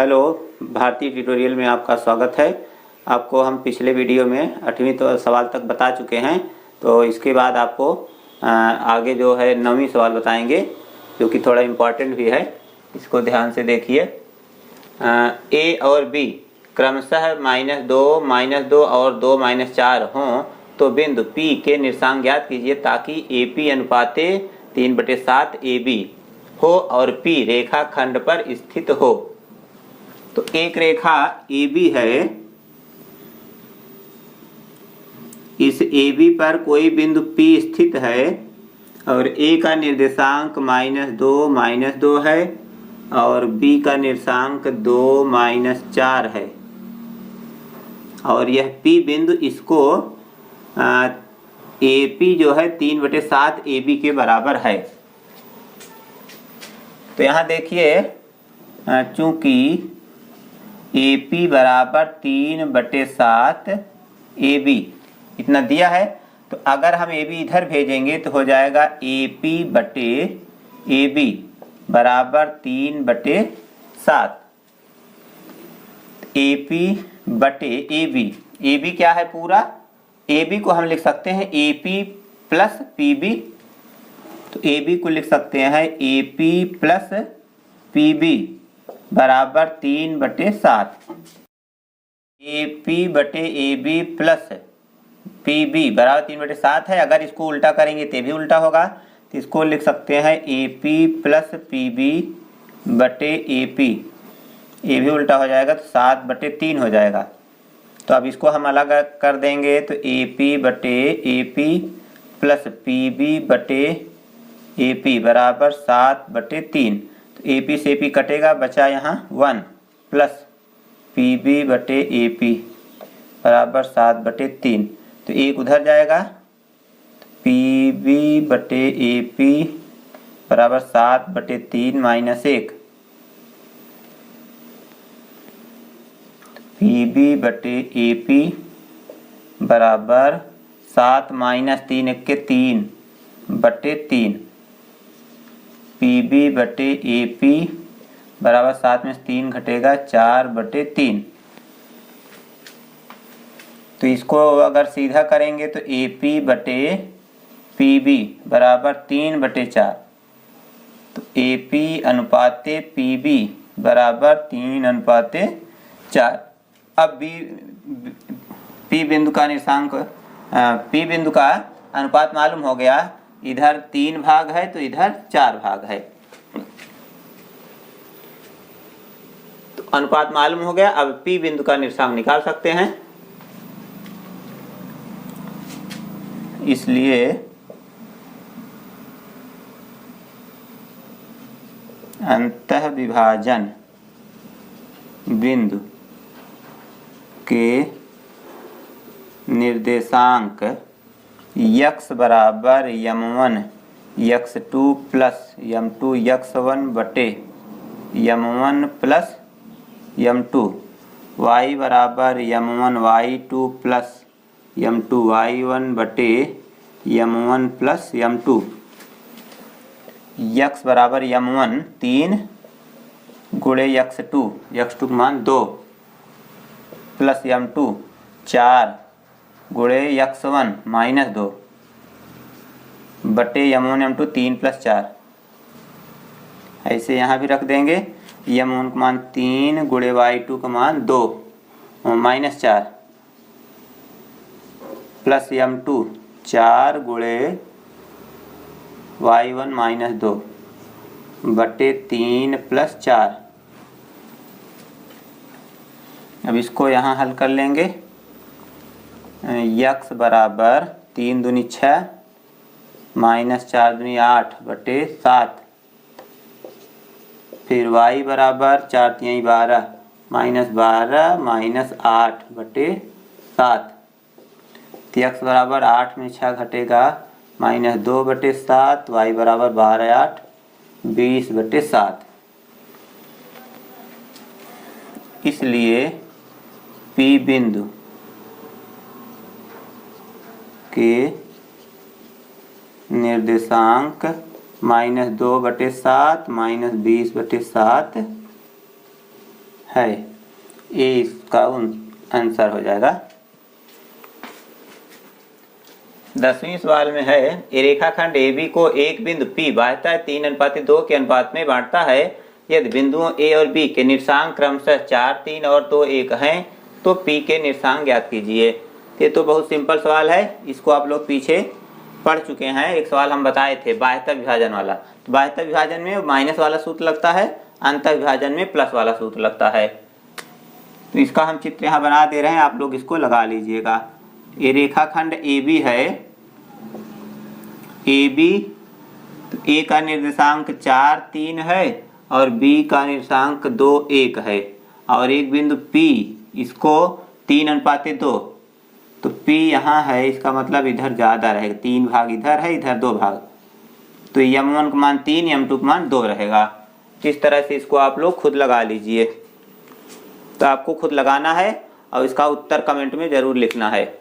Hello, भारतीय tutorial में आपका स्वागत है। आपको हम पिछले वीडियो में 8वीं तो सवाल तक बता चुके हैं, तो इसके बाद आपको आगे जो है 9वीं सवाल बताएंगे, जो कि थोड़ा इम्पोर्टेंट भी है। इसको ध्यान से देखिए। ए और बी क्रमशः -2 और 2-4 हों तो बिंदु P के निर्देशांक ज्ञात कीजिए ताकि AP अनुपाते 3/7 AB हो और P रेखा खंड पर स्थित हो। तो एक रेखा AB है, इस AB पर कोई बिंदु P स्थित है और A का निर्देशांक -2 है और B का निर्देशांक 2-4 है और यह P बिंदु इसको AP जो है 3/7 AB के बराबर है। तो यहाँ देखिए, चूंकि AP बराबर 3/7 AB इतना दिया है, तो अगर हम AB इधर भेजेंगे तो हो जाएगा AP/AB बराबर 3/7। AP/AB, AB क्या है पूरा? AB को हम लिख सकते हैं AP प्लस PB, तो AB को लिख सकते हैं AP प्लस PB बराबर 3/7। AP/AB प्लस PB बराबर 3/7 है। अगर इसको उल्टा करेंगे तो भी उल्टा होगा, तो इसको लिख सकते हैं AP प्लस PB/AP। ये भी उल्टा हो जाएगा तो 7/3 हो जाएगा। तो अब इसको हम अलग कर देंगे तो AP/AP प्लस PB/AP बराबर 7/3। तो AP से AP कटेगा, बचा यहाँ 1 प्लस PB/AP बराबर 7/3। तो एक उधर जाएगा, PB/AP बराबर 7/3 - 1। PB/AP बराबर 7 - 3 = 3/3। PB/AP बराबर 7 में से 3 घटेगा 4/3। तो इसको अगर सीधा करेंगे तो AP/PB बराबर 3/4। तो AP अनुपाते PB बराबर 3/4। अब P बिंदु का निर्देशांक, P बिंदु का अनुपात मालूम हो गया। इधर 3 भाग है तो इधर 4 भाग है, तो अनुपात मालूम हो गया। अब P बिंदु का निर्देशांक निकाल सकते हैं। इसलिए अंतः विभाजन बिंदु के निर्देशांक x बराबर m1 x2 plus m2 x1 बटे m1 प्लस m2, y बराबर m1 y2 plus m2 y1 बटे m1 प्लस m2। x बराबर m1 3 गुणे x2 का मान 2 प्लस m2 4 गुणे x1 -2 बटे m1 m2 3 + 4। ऐसे यहाँ भी रख देंगे। m1 का मान 3 गुणे y2 का मान 2 -4 प्लस m2 4 गुणे y1 -2 बटे 3 + 4। अब इसको यहाँ हल कर लेंगे। x बराबर 3 दूनी 6 -4 दूनी 8 बटे 7। फिर y बराबर 4 × 12 -12 -8 बटे 7। तो x बराबर 8 में 6 घटेगा -2 बटे 7। y बराबर 12 8 20 बटे 7। इसलिए P बिंदु के निर्देशांक -2/7 -20/7 है। ये इसका आंसर हो जाएगा। 10वीं सवाल में है, ये रेखाखंड AB को एक बिंदु P बाह्यतः 3:2 के अनुपात में बांटता है। यदि बिंदुओं A और B के निर्देशांक क्रमशः 4, 3 और 2, 1 हैं तो P के निर्देशांक ज्ञात कीजिए। ये तो बहुत सिंपल सवाल है, इसको आप लोग पीछे पढ़ चुके हैं। एक सवाल हम बताए थे बाह्यतः विभाजन वाला, तो बाह्यतः विभाजन में माइनस वाला सूत्र लगता है, अंतः विभाजन में प्लस वाला सूत्र लगता है। तो इसका हम चित्र यहाँ बना दे रहे हैं, आप लोग इसको लगा लीजिएगा। ये रेखाखंड AB है, AB तो A का निर्देशांक 4, 3 है और B का निर्देशांक 2, 1 है, और एक बिंदु P इसको 3:2, तो P यहाँ है, इसका मतलब इधर ज़्यादा रहेगा, 3 भाग इधर है, इधर 2 भाग, तो M1 का मान 3, M2 का मान 2 रहेगा। इस तरह से इसको आप लोग खुद लगा लीजिए। तो आपको खुद लगाना है और इसका उत्तर कमेंट में ज़रूर लिखना है,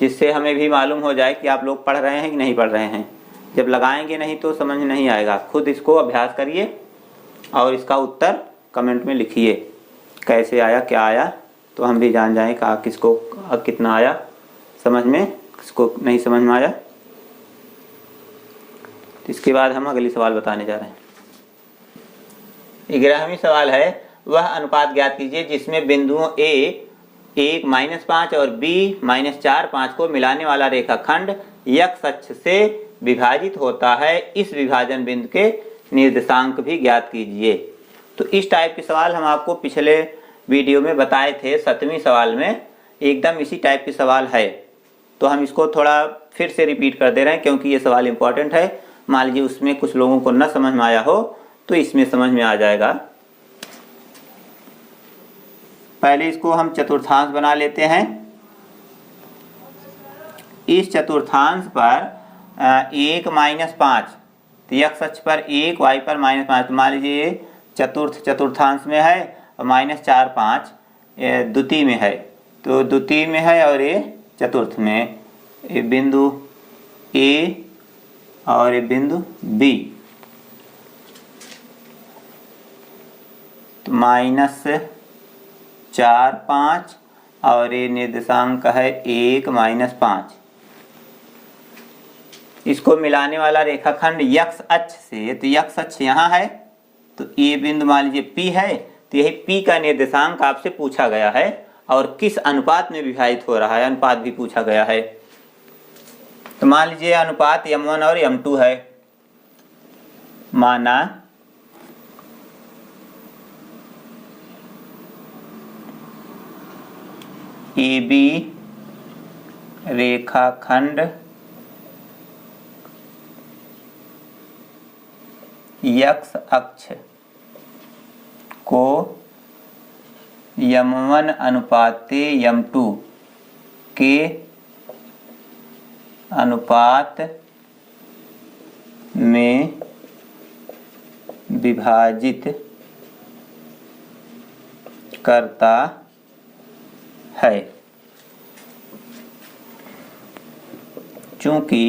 जिससे हमें भी मालूम हो जाए कि आप लोग पढ़ रहे हैं कि नहीं पढ़ रहे हैं। जब लगाएंगे नहीं तो समझ नहीं आएगा। खुद इसको अभ्यास करिए और इसका उत्तर कमेंट में लिखिए, कैसे आया, क्या आया, तो हम भी जान जाएं कि किसको कितना आया समझ में, किसको नहीं समझ में आया। इसके बाद हम अगली सवाल बताने जा रहे हैं। 11वीं सवाल है, वह अनुपात ज्ञात कीजिए जिसमें बिंदुओं A 1, -5 और B -4, 5 को मिलाने वाला रेखाखंड x अक्ष से विभाजित होता है। इस विभाजन बिंदु के निर्देशांक भी ज्ञात कीजिए। तो इस टाइप के सवाल हम आपको पिछले वीडियो में बताए थे। 7वीं सवाल में एकदम इसी टाइप के सवाल है, तो हम इसको थोड़ा फिर से रिपीट कर दे रहे हैं क्योंकि ये सवाल इम्पोर्टेंट है। मान लीजिए उसमें कुछ लोगों को न समझ में आया हो तो इसमें समझ में आ जाएगा। पहले इसको हम चतुर्थांश बना लेते हैं। इस चतुर्थांश पर 1 -5, तो x अक्ष पर 1, y पर -5, तो मान लीजिए चतुर्थांश में है और -4, 5 द्वितीय में है, तो द्वितीय में है और ये चतुर्थ में, ये बिंदु A और ये बिंदु B, तो -4, 5 और ये निर्देशांक है 1, -5। इसको मिलाने वाला रेखाखंड x अक्ष से, तो x अक्ष यहाँ है, तो ये बिंदु मान लीजिए P है, तो यही P का निर्देशांक आपसे पूछा गया है और किस अनुपात में विभाजित हो रहा है, अनुपात भी पूछा गया है। तो मान लीजिए अनुपात M1 और M2 है। माना AB रेखाखंड x अक्ष को M1 अनुपाते M2 के अनुपात में विभाजित करता है। चूंकि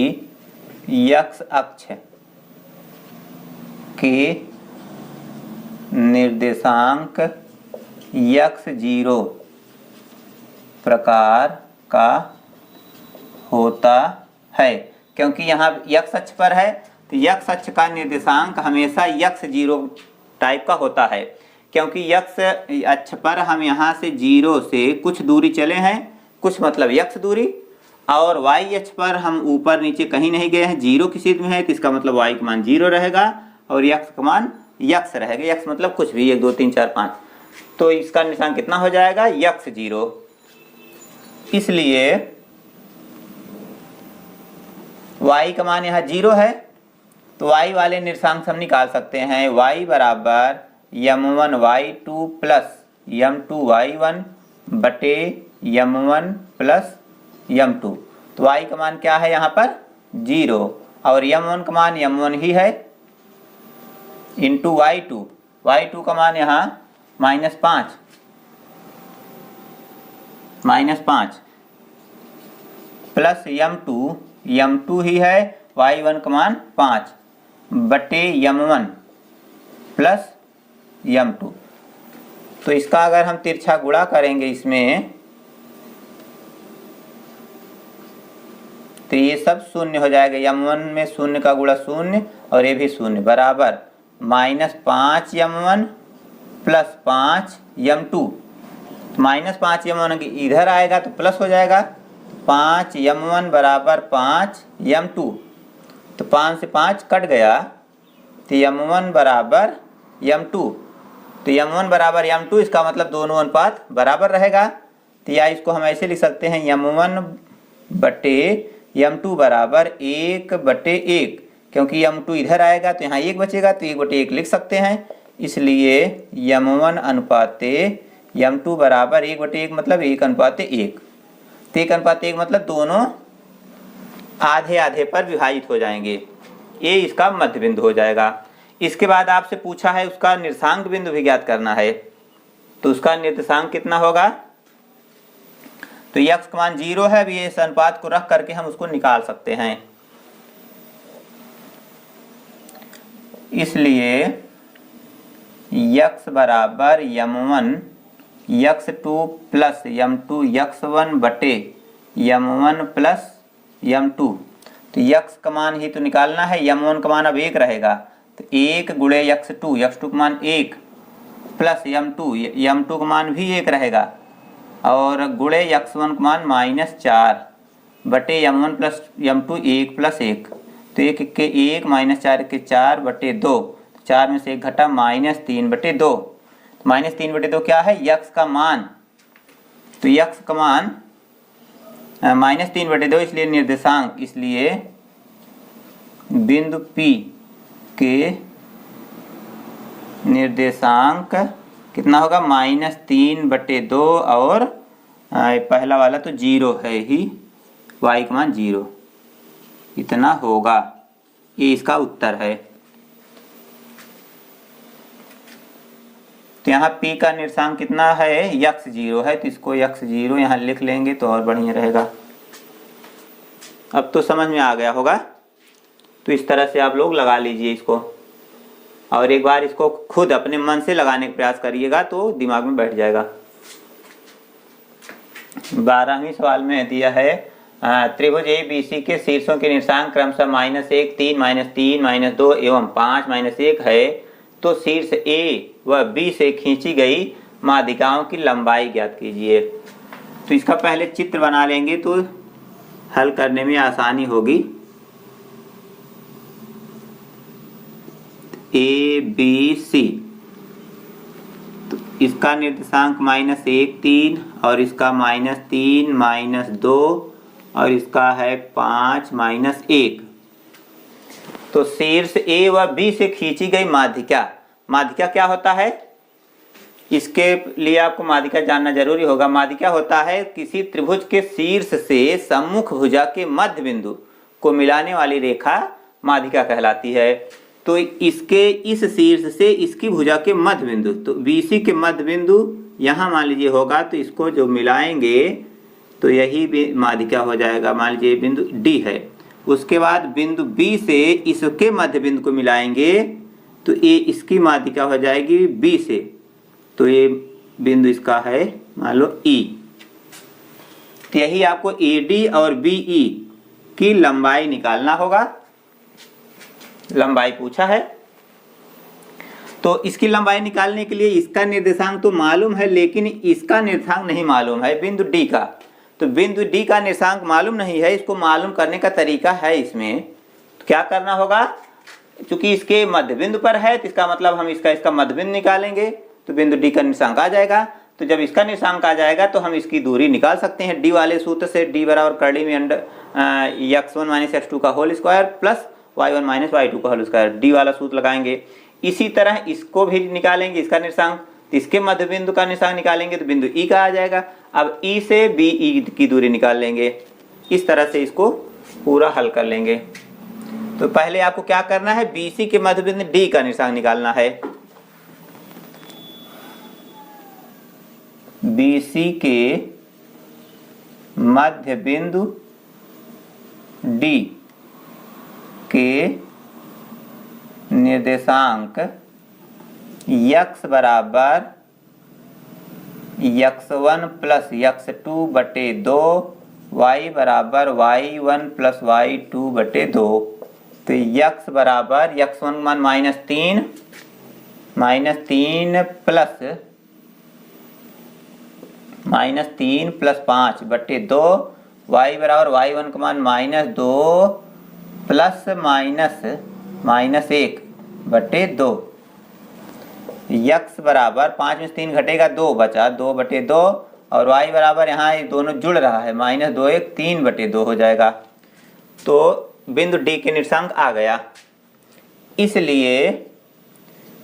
x अक्ष के निर्देशांक x0 प्रकार का होता है, क्योंकि यहाँ x अक्ष पर है तो x अक्ष का निर्देशांक हमेशा x0 टाइप का होता है, क्योंकि x अक्ष पर हम यहाँ से 0 से कुछ दूरी चले हैं, कुछ मतलब x दूरी, और y अक्ष पर हम ऊपर नीचे कहीं नहीं गए हैं, 0 किसी में है, तो इसका मतलब y का मान 0 रहेगा और x का मान x रहेगा। x मतलब कुछ भी, 1, 2, 3, 4, 5, तो इसका निशान कितना हो जाएगा, x0। इसलिए y का मान यहाँ 0 है, तो y वाले निर्देशांक हम निकाल सकते हैं। y बराबर m1y2 प्लस m2y1 बटे m1 प्लस m2, तो y का मान क्या है यहाँ पर 0 और m1 का मान m1 ही है इंटू y2, y2 का मान यहाँ -5 प्लस m2 ही है, y1 का मान 5 बटे m1 प्लस m2, तो इसका अगर हम तिरछा गुणा करेंगे इसमें, तो ये सब शून्य हो जाएगा। m1 में शून्य का गुणा शून्य और ये भी शून्य, बराबर -5m1 प्लस 5m2। -5m1 इधर आएगा तो प्लस हो जाएगा, 5m1 बराबर 5m2। तो 5 से 5 कट गया, तो m1 बराबर m2। तो m1 बराबर m2, इसका मतलब दोनों अनुपात बराबर रहेगा। तो या इसको हम ऐसे लिख सकते हैं, m1 बटे m2 बराबर 1/1, क्योंकि m2 इधर आएगा तो यहाँ 1 बचेगा, तो 1/1 लिख सकते हैं। इसलिए m1 अनुपाते m2 बराबर 1/1, मतलब 1:1। तो 1:1 मतलब दोनों आधे आधे पर विभाजित हो जाएंगे। ये इसका मध्य बिंदु हो जाएगा। इसके बाद आपसे पूछा है उसका निर्देशांक बिंदु भी ज्ञात करना है। तो उसका निर्देशांक कितना होगा, तो x का मान 0 है। अभी इस अनुपात को रख करके हम उसको निकाल सकते हैं। इसलिए x बराबर m1 x2 plus m2 x1 बटे m1 प्लस m2। तो x का मान ही तो निकालना है। m1 का मान अब 1 रहेगा, तो 1 गुणे x2 का मान 1 प्लस m2 का मान भी 1 रहेगा, और गुणे x1 का मान -4 बटे m1 प्लस m2 1 प्लस 1। तो 1 के 1 -4 के 4 बटे 2, 4 में से 1 घटा -3/2। -3/2 क्या है, x का मान। तो x का मान -3/2, इसलिए निर्देशांक, इसलिए बिंदु P के निर्देशांक कितना होगा, -3/2, और पहला वाला तो 0 है ही, y का मान 0, इतना होगा। ये इसका उत्तर है। तो यहाँ P का निर्देशांक कितना है, x0 है, तो इसको x0 यहाँ लिख लेंगे तो और बढ़िया रहेगा। अब तो समझ में आ गया होगा। तो इस तरह से आप लोग लगा लीजिए इसको, और एक बार इसको खुद अपने मन से लगाने का प्रयास करिएगा तो दिमाग में बैठ जाएगा। 12वें सवाल में दिया है त्रिभुज ABC के शीर्षों के निर्देशांक क्रमशः -1, 3, -3, -2 एवं 5, -1 है। तो शीर्ष A व B से खींची गई माध्यिकाओं की लंबाई ज्ञात कीजिए। तो इसका पहले चित्र बना लेंगे तो हल करने में आसानी होगी। ABC, तो इसका निर्देशांक -1, 3, और इसका -3, -2, और इसका है 5, -1। तो शीर्ष A व B से खींची गई माध्यिका, माध्यिका क्या होता है, इसके लिए आपको माध्यिका जानना जरूरी होगा। माध्यिका होता है किसी त्रिभुज के शीर्ष से सम्मुख भुजा के मध्य बिंदु को मिलाने वाली रेखा माध्यिका कहलाती है। तो इसके इस शीर्ष से इसकी भुजा के मध्य बिंदु, तो BC के मध्य बिंदु यहाँ मान लीजिए होगा, तो इसको जो मिलाएंगे तो यही माध्यिका हो जाएगा। मान लीजिए बिंदु D है, उसके बाद बिंदु B से इसके मध्य बिंदु को मिलाएंगे तो ये इसकी माध्यिका हो जाएगी B से। तो ये बिंदु इसका है मान लो E। तो यही आपको AD और BE की लंबाई निकालना होगा। लंबाई पूछा है, तो इसकी लंबाई निकालने के लिए इसका निर्देशांक तो मालूम है, लेकिन इसका निर्देशांक नहीं मालूम है बिंदु D का। तो बिंदु D का निर्देशांक मालूम नहीं है, इसको मालूम करने का तरीका है इसमें। तो क्या करना होगा, चूंकि इसके मध्य बिंदु पर है तो इसका मतलब हम इसका मध्य बिंदु निकालेंगे तो बिंदु D का निर्देशांक आ जाएगा। तो जब इसका निर्देशांक आ जाएगा तो हम इसकी दूरी निकाल सकते हैं D वाले सूत्र से। D बराबर करड़ी में अंडर x1 - x2 का whole square plus y1 - y2 का होल स्क्वायर, D वाला सूत्र लगाएंगे। इसी तरह इसको भी निकालेंगे, इसका निर्देशांक, इसके मध्य बिंदु का निर्देशांक निकालेंगे तो बिंदु E का आ जाएगा। अब E से BE की दूरी निकाल लेंगे। इस तरह से इसको पूरा हल कर लेंगे। तो पहले आपको क्या करना है, BC के मध्य बिंदु D का निर्देशांक निकालना है। BC के मध्य बिंदु D के निर्देशांक x बराबर x1 प्लस x2 बटे 2 y बराबर y1 प्लस y2 बटे 2। तो x बराबर x1 का मान -3 प्लस 5 बटे 2, y बराबर y1 का मान -2 प्लस -1 बटे 2। x बराबर 5 में से 3 घटेगा 2 बचा 2 बटे 2 और y बराबर यहाँ ये दोनों जुड़ रहा है -2 1 3 बटे 2 हो जाएगा। तो बिंदु D के निर्देशांक आ गया। इसलिए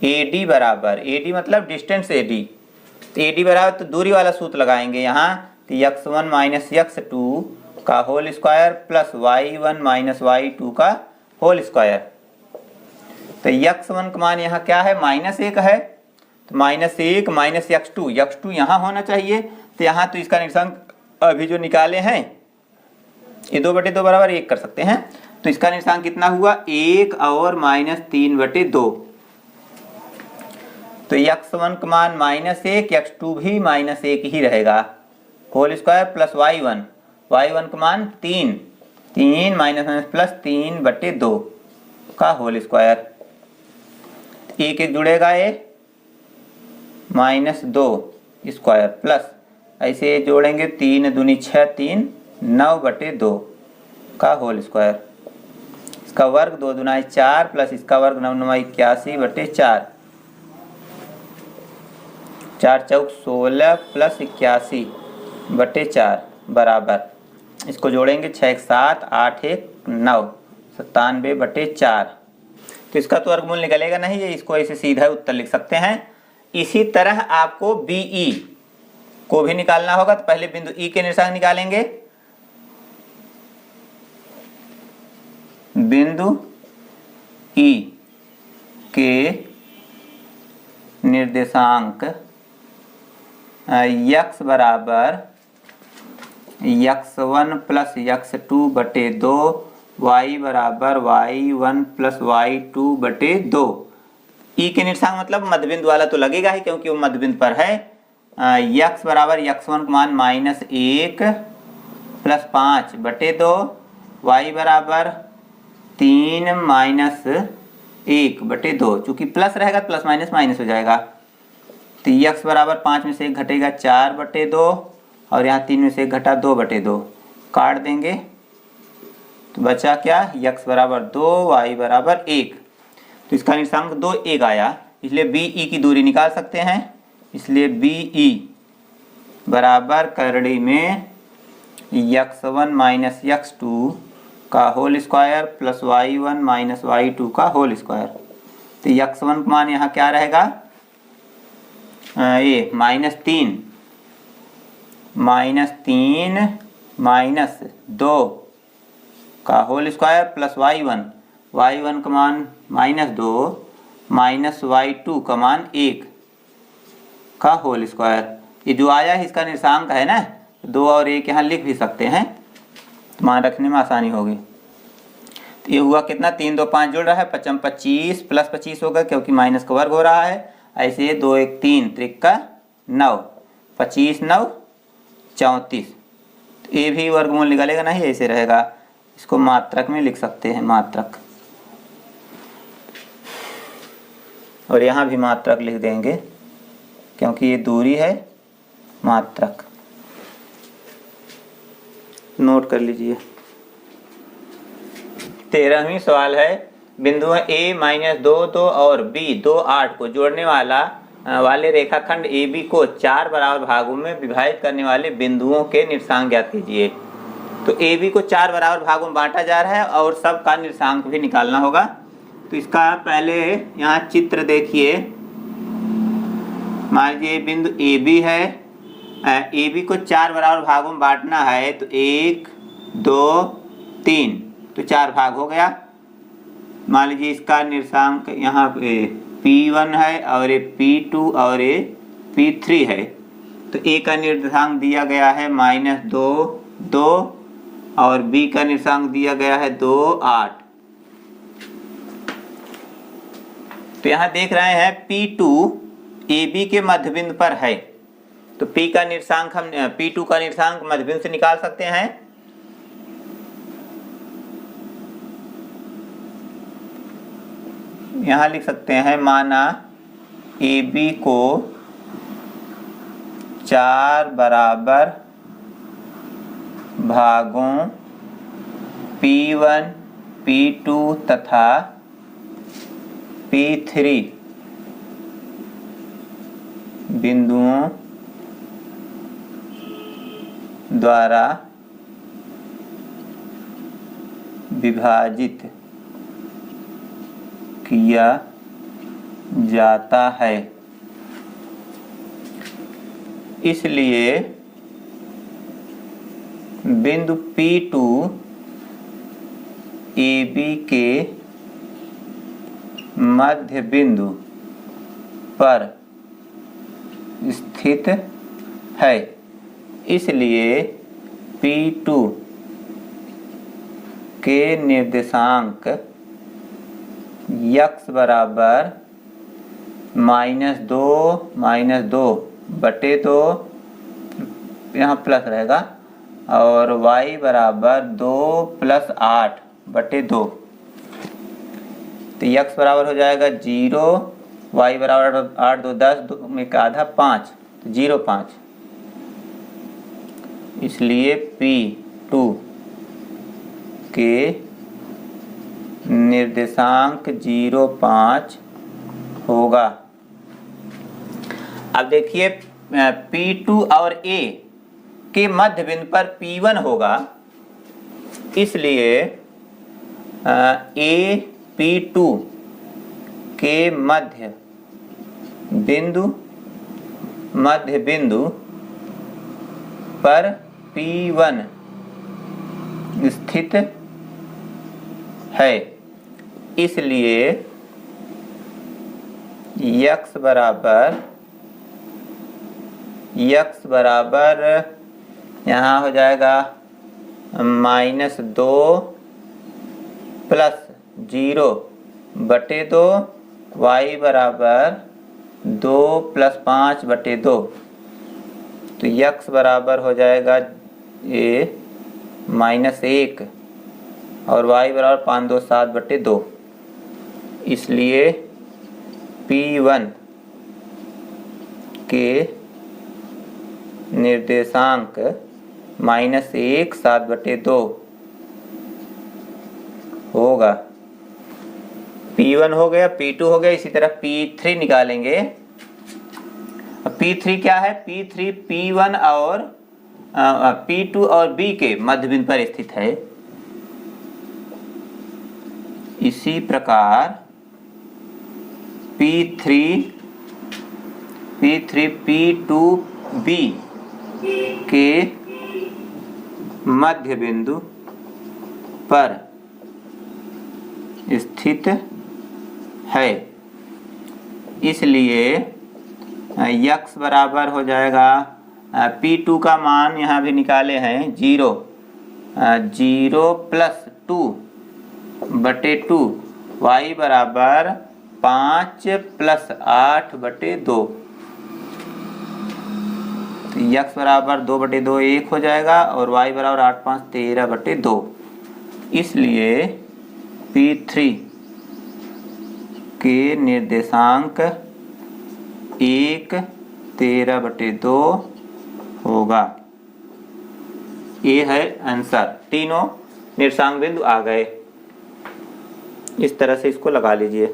AD बराबर, AD मतलब डिस्टेंस AD, तो AD बराबर तो दूरी वाला सूत्र लगाएंगे यहाँ, तो x1 माइनस x2 का whole square plus y1 minus y2 का होल स्क्वायर। तो x1 का मान यहाँ क्या है -1 है, तो -1 माइनस x2 यहाँ होना चाहिए, तो यहाँ तो इसका निर्देशांक अभी जो निकाले हैं ये 2 बटे 2 बराबर 1 कर सकते हैं, तो इसका निर्देशांक कितना हुआ 1 और -3 बटे 2। तो x1 का मान -1 x2 भी -1 ही रहेगा, होल स्क्वायर प्लस y1 का मान 3 माइनस प्लस 3 बटे 2 का होल स्क्वायर। एक एक जुड़ेगा ये -2 स्क्वायर प्लस ऐसे जोड़ेंगे 3 दूनी 6 3 9 बटे 2 का होल स्क्वायर। इसका वर्ग 2 दूना 4 प्लस इसका वर्ग 9 9 81 बटे 4, 4 चौक 16 प्लस 81 बटे 4 बराबर, इसको जोड़ेंगे 6 1 7 8 1 9 97 बटे 4। तो इसका तो वर्गमूल निकलेगा नहीं, ये इसको ऐसे सीधा उत्तर लिख सकते हैं। इसी तरह आपको BE को भी निकालना होगा, तो पहले बिंदु E के निर्देशांक निकालेंगे। बिंदु E के निर्देशांक x बराबर x1 प्लस x2 बटे 2, y बराबर y1 प्लस y2 बटे 2। E के निर्देशांक मतलब मध्यबिंदु वाला तो लगेगा ही क्योंकि वो मध्यबिंदु पर है। x बराबर x1 का मान -1 प्लस 5 बटे 2, y बराबर 3 माइनस 1 बटे 2, चूंकि प्लस रहेगा प्लस माइनस माइनस हो जाएगा। तो x बराबर 5 में से 1 घटेगा 4 बटे 2 और यहाँ 3 में से 1 घटा 2 बटे 2, काट देंगे तो बचा क्या x बराबर 2 y बराबर 1। तो इसका निर्देशांक 2 1 आया, इसलिए BE की दूरी निकाल सकते हैं। इसलिए BE बराबर करड़ी में x1 माइनस x2 का whole square plus y1 minus y2 का होल स्क्वायर। तो x1 का मान यहाँ क्या रहेगा, ये -3 माइनस 2 का होल स्क्वायर प्लस y1 का मान -2 माइनस y2 का मान 1 का होल स्क्वायर। ये जो आया है इसका निर्देशांक है ना, 2 और 1 यहाँ लिख भी सकते हैं, तो मान रखने में आसानी होगी। तो ये हुआ कितना 3 2 5 जुड़ रहा है 5 25 प्लस 25 होगा क्योंकि माइनस का वर्ग हो रहा है। ऐसे 2 1 3 त्रिका 9 25 9 34, तो ये भी वर्गमूल निकलेगा नहीं, ऐसे रहेगा। इसको मात्रक में लिख सकते हैं, मात्रक, और यहाँ भी मात्रक लिख देंगे क्योंकि ये दूरी है मात्रक। नोट कर लीजिए। 13वीं सवाल है, बिंदु A -2 2 और B 2 8 को जोड़ने वाले रेखाखंड AB को 4 बराबर भागों में विभाजित करने वाले बिंदुओं के निर्देशांक ज्ञात कीजिए। तो AB को 4 बराबर भागों में बांटा जा रहा है और सब का निर्देशांक भी निकालना होगा। तो इसका पहले यहाँ चित्र देखिए। मान लीजिए बिंदु AB है, AB को 4 बराबर भागों में बांटना है, तो 1 2 3, तो 4 भाग हो गया। मान लीजिए इसका निर्देशांक यहाँ पे P1 है और ये P2 और ये P3 है। तो A का निर्देशांक दिया गया है -2 2 और B का निर्देशांक दिया गया है 2 8। तो यहाँ देख रहे हैं P2 AB के मध्यबिंदु पर है, तो P का निर्देशांक हम P2 का निर्देशांक मध्य बिंदु से निकाल सकते हैं। यहाँ लिख सकते हैं, माना AB को 4 बराबर भागों P1, P2 तथा P3 बिंदुओं द्वारा विभाजित किया जाता है। इसलिए बिंदु P2 AB के मध्य बिंदु पर स्थित है। इसलिए P2 के निर्देशांक x बराबर -2 बटे 2, यहाँ प्लस रहेगा, और y बराबर 2 + 8 बटे 2। तो x बराबर हो जाएगा 0, y बराबर 8 2 10, 2 में का आधा 5, तो 0,5। इसलिए P2 के निर्देशांक 0,5 होगा। अब देखिए P2 और A के मध्य बिंदु पर P1 होगा, इसलिए A P2 के मध्य बिंदु पर P1 स्थित है। इसलिए x बराबर यहाँ हो जाएगा -2 + 0 बटे 2, y बराबर 2 + 5 बटे 2। तो x बराबर हो जाएगा -1 और y बराबर 5 2 7 बटे 2। इसलिए P1 के निर्देशांक -1 7 बटे 2 होगा। P1 हो गया, P2 हो गया। इसी तरह P3 निकालेंगे। P3 क्या है? P3 P1 और P2 और B के मध्य बिंदु पर स्थित है। इसी प्रकार P3 P2B के मध्य बिंदु पर स्थित है। इसलिए x बराबर हो जाएगा, P2 का मान यहाँ भी निकाले हैं 0 + 2 बटे 2, y बराबर 5 + 8 बटे 2। तो x बराबर 2 बटे 2 1 हो जाएगा और y बराबर 8 5 13 बटे 2। इसलिए P3 के निर्देशांक 1 13 बटे 2 होगा। ये है आंसर। तीनों निर्देशांक बिंदु आ गए। इस तरह से इसको लगा लीजिए।